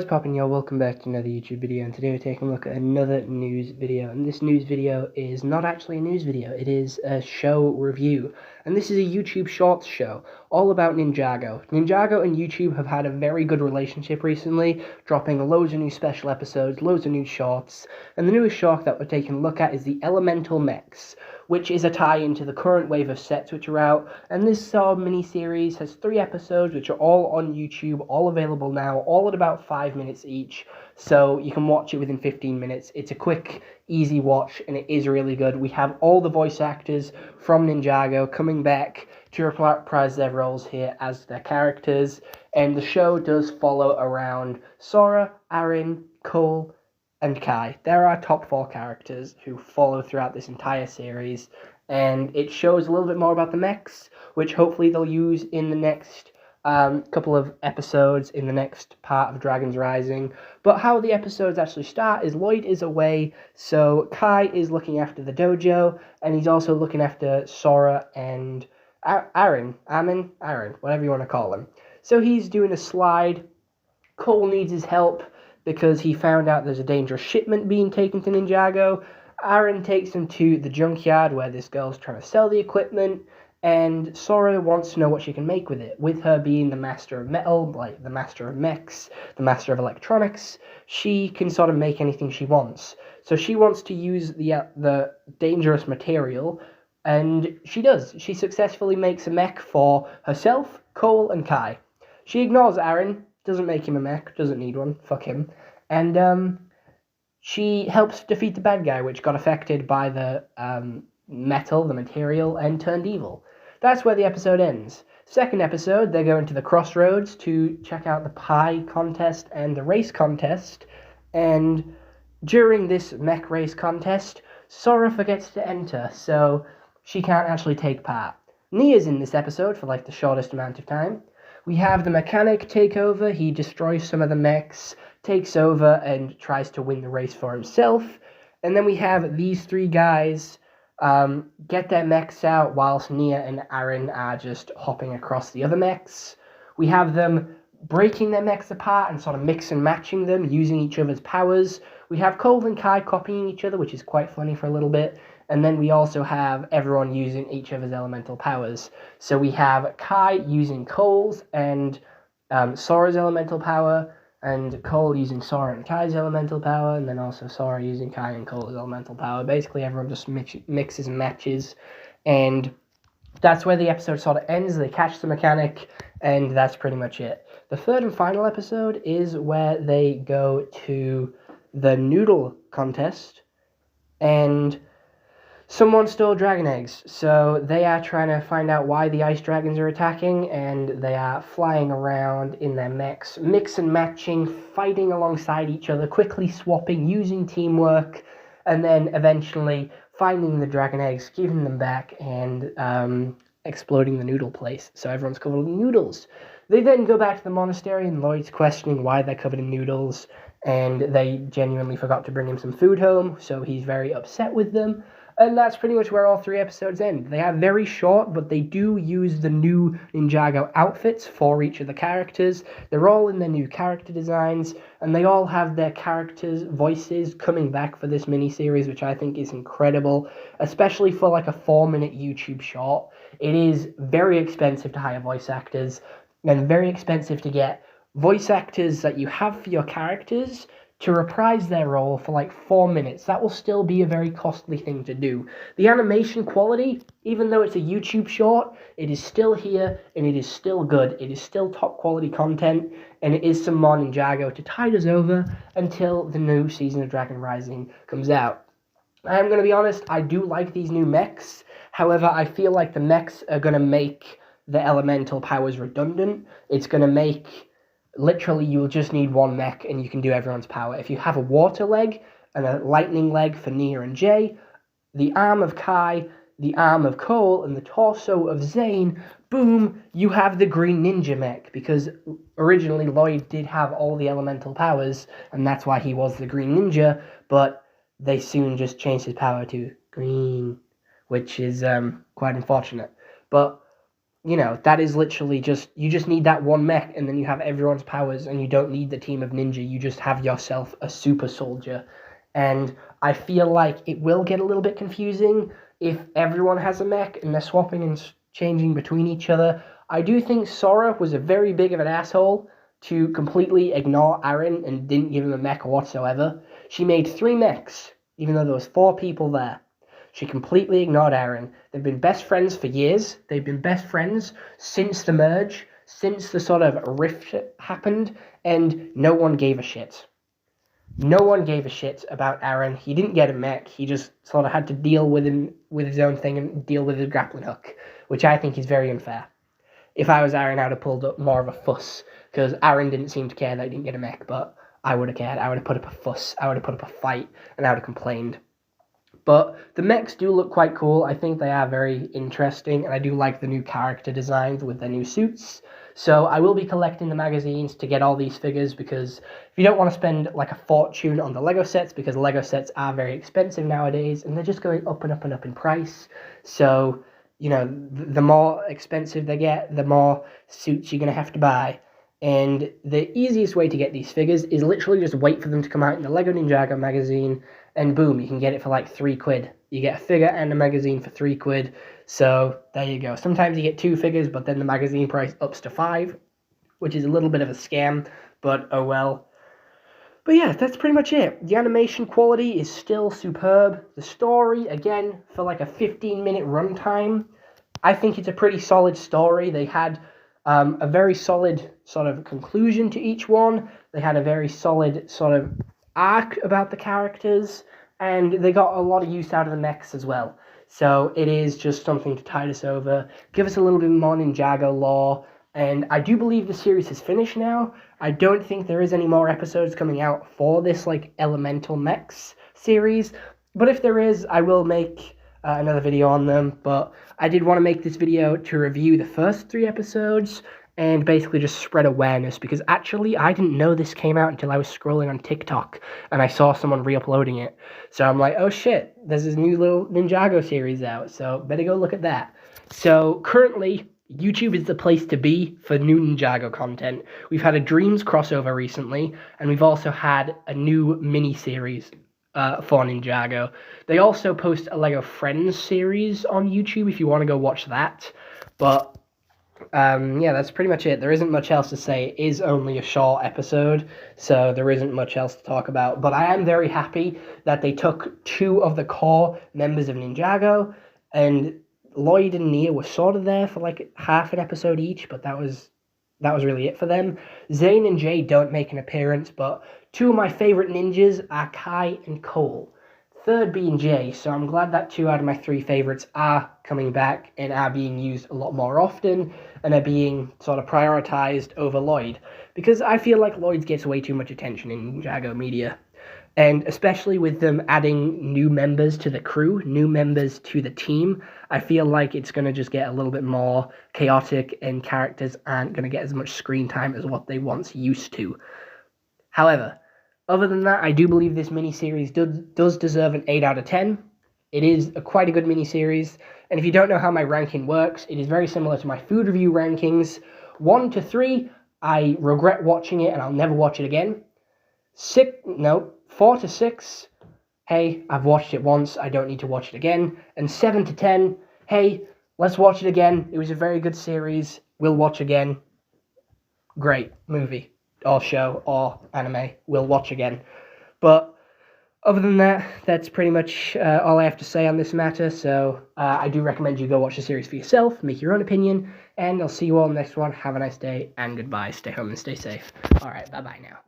is poppin', y'all? Welcome back to another YouTube video, and today we're taking a look at another news video. And this news video is not actually a news video, it is a show review. And this is a YouTube Shorts show, all about Ninjago. Ninjago and YouTube have had a very good relationship recently, dropping loads of new special episodes, loads of new shorts. And the newest short that we're taking a look at is the Elemental Mechs, which is a tie-in to the current wave of sets which are out. And this mini-series has 3 episodes, which are all on YouTube, all available now, all at about 5 minutes each, so you can watch it within 15 minutes. It's a quick, easy watch, and it is really good. We have all the voice actors from Ninjago coming back to reprise their roles here as their characters, and the show does follow around Sora, Aaron, Cole, and Kai. They're our top 4 characters who follow throughout this entire series, and it shows a little bit more about the mechs, which hopefully they'll use in the next couple of episodes in the next part of Dragon's Rising. But how the episodes actually start is Lloyd is away, so Kai is looking after the dojo, and he's also looking after Sora and Aaron, whatever you want to call him. So he's doing a slide. Cole needs his help because he found out there's a dangerous shipment being taken to Ninjago. Aaron takes him to the junkyard where this girl's trying to sell the equipment, and Sora wants to know what she can make with it. With her being the master of metal, like the master of mechs, the master of electronics, she can sort of make anything she wants. So she wants to use the dangerous material, and she does. She successfully makes a mech for herself, Cole, and Kai. She ignores Aaron, doesn't make him a mech, doesn't need one, fuck him. And she helps defeat the bad guy, which got affected by the metal, the material, and turned evil. That's where the episode ends. Second episode, they go into the crossroads to check out the pie contest and the race contest, and during this mech race contest, Sora forgets to enter, so she can't actually take part. Nia's in this episode for like the shortest amount of time. We have the mechanic take over. He destroys some of the mechs, takes over, and tries to win the race for himself. And then we have these 3 guys get their mechs out whilst Nia and Aaron are just hopping across the other mechs. We have them breaking their mechs apart and sort of mix and matching them, using each other's powers. We have Cole and Kai copying each other, which is quite funny for a little bit. And then we also have everyone using each other's elemental powers. So we have Kai using Cole's and Sora's elemental power, and Cole using Sora and Kai's elemental power, and then also Sora using Kai and Cole's elemental power. Basically, everyone just mixes and matches, and that's where the episode sort of ends. They catch the mechanic, and that's pretty much it. The third and final episode is where they go to the noodle contest, and someone stole dragon eggs, so they are trying to find out why the ice dragons are attacking, and they are flying around in their mechs, mix and matching, fighting alongside each other, quickly swapping, using teamwork, and then eventually finding the dragon eggs, giving them back, and exploding the noodle place, so everyone's covered in noodles. They then go back to the monastery, and Lloyd's questioning why they're covered in noodles, and they genuinely forgot to bring him some food home, so he's very upset with them. And that's pretty much where all 3 episodes end. They are very short, but they do use the new Ninjago outfits for each of the characters. They're all in their new character designs, and they all have their characters' voices coming back for this mini-series, which I think is incredible, especially for like a 4-minute YouTube short. It is very expensive to hire voice actors, and very expensive to get voice actors that you have for your characters to reprise their role for like 4 minutes. That will still be a very costly thing to do. The animation quality, even though it's a YouTube short, it is still here, and it is still good. It is still top quality content, and it is some more Ninjago to tide us over until the new season of Dragon Rising comes out. I am going to be honest, I do like these new mechs. However, I feel like the mechs are going to make the elemental powers redundant. It's going to make literally, you'll just need 1 mech and you can do everyone's power. If you have a water leg and a lightning leg for Nia and Jay, the arm of Kai, the arm of Cole, and the torso of Zane, boom, you have the Green Ninja mech. Because originally Lloyd did have all the elemental powers, and that's why he was the Green Ninja, but they soon just changed his power to green, which is quite unfortunate. But that is literally you just need that one mech, and then you have everyone's powers, and you don't need the team of ninja. You just have yourself a super soldier. And I feel like it will get a little bit confusing if everyone has a mech and they're swapping and changing between each other. I do think Sora was a very big of an asshole to completely ignore Aaron and didn't give him a mech whatsoever. She made 3 mechs, even though there was 4 people there. She completely ignored Aaron. They've been best friends for years. They've been best friends since the merge, since the sort of rift happened, and no one gave a shit. No one gave a shit about Aaron. He didn't get a mech. He just sort of had to deal with him with his own thing and deal with his grappling hook, which I think is very unfair. If I was Aaron, I'd have pulled up more of a fuss, because Aaron didn't seem to care that he didn't get a mech, but I would have cared. I would have put up a fuss. I would have put up a fight, and I would have complained. But the mechs do look quite cool. I think they are very interesting, and I do like the new character designs with their new suits. So I will be collecting the magazines to get all these figures, because if you don't want to spend like a fortune on the Lego sets, because Lego sets are very expensive nowadays, and they're just going up and up and up in price. So, the more expensive they get, the more suits you're going to have to buy. And the easiest way to get these figures is literally just wait for them to come out in the Lego Ninjago magazine, and boom, you can get it for like £3. You get a figure and a magazine for £3. So there you go. Sometimes you get 2 figures, but then the magazine price ups to 5, which is a little bit of a scam, but oh well. But yeah, that's pretty much it. The animation quality is still superb. The story, again, for like a 15-minute runtime, I think it's a pretty solid story. They had a very solid sort of conclusion to each one. They had a very solid sort of arc about the characters, and they got a lot of use out of the mechs as well. So it is just something to tide us over, give us a little bit more Ninjago lore, and I do believe the series is finished now. I don't think there is any more episodes coming out for this like Elemental Mechs series, but if there is, I will make another video on them. But I did want to make this video to review the first 3 episodes and basically just spread awareness, because actually I didn't know this came out until I was scrolling on TikTok and I saw someone re-uploading it. So I'm like, oh shit, there's this new little Ninjago series out, so better go look at that. So currently, YouTube is the place to be for new Ninjago content. We've had a Dreams crossover recently, and we've also had a new mini-series for Ninjago. They also post a Lego Friends series on YouTube if you want to go watch that. But yeah, that's pretty much it. There isn't much else to say. It is only a short episode, so there isn't much else to talk about. But I am very happy that they took 2 of the core members of Ninjago, and Lloyd and Nia were sort of there for like half an episode each, but that was really it for them. Zane and Jay don't make an appearance, but 2 of my favorite ninjas are Kai and Cole. Third being Jay, so I'm glad that 2 out of my 3 favorites are coming back and are being used a lot more often and are being sort of prioritized over Lloyd, because I feel like Lloyd gets way too much attention in Ninjago media. And especially with them adding new members to the crew, new members to the team, I feel like it's going to just get a little bit more chaotic and characters aren't going to get as much screen time as what they once used to. However, other than that, I do believe this miniseries does deserve an 8 out of 10. It is quite a good miniseries, and if you don't know how my ranking works, it is very similar to my food review rankings. 1 to 3, I regret watching it and I'll never watch it again. 4 to 6, hey, I've watched it once, I don't need to watch it again. And 7 to 10, hey, let's watch it again. It was a very good series. We'll watch again. Great movie, or show, or anime. We'll watch again. But other than that, that's pretty much all I have to say on this matter. So I do recommend you go watch the series for yourself, make your own opinion, and I'll see you all in the next one. Have a nice day, and goodbye. Stay home and stay safe. All right, bye-bye now.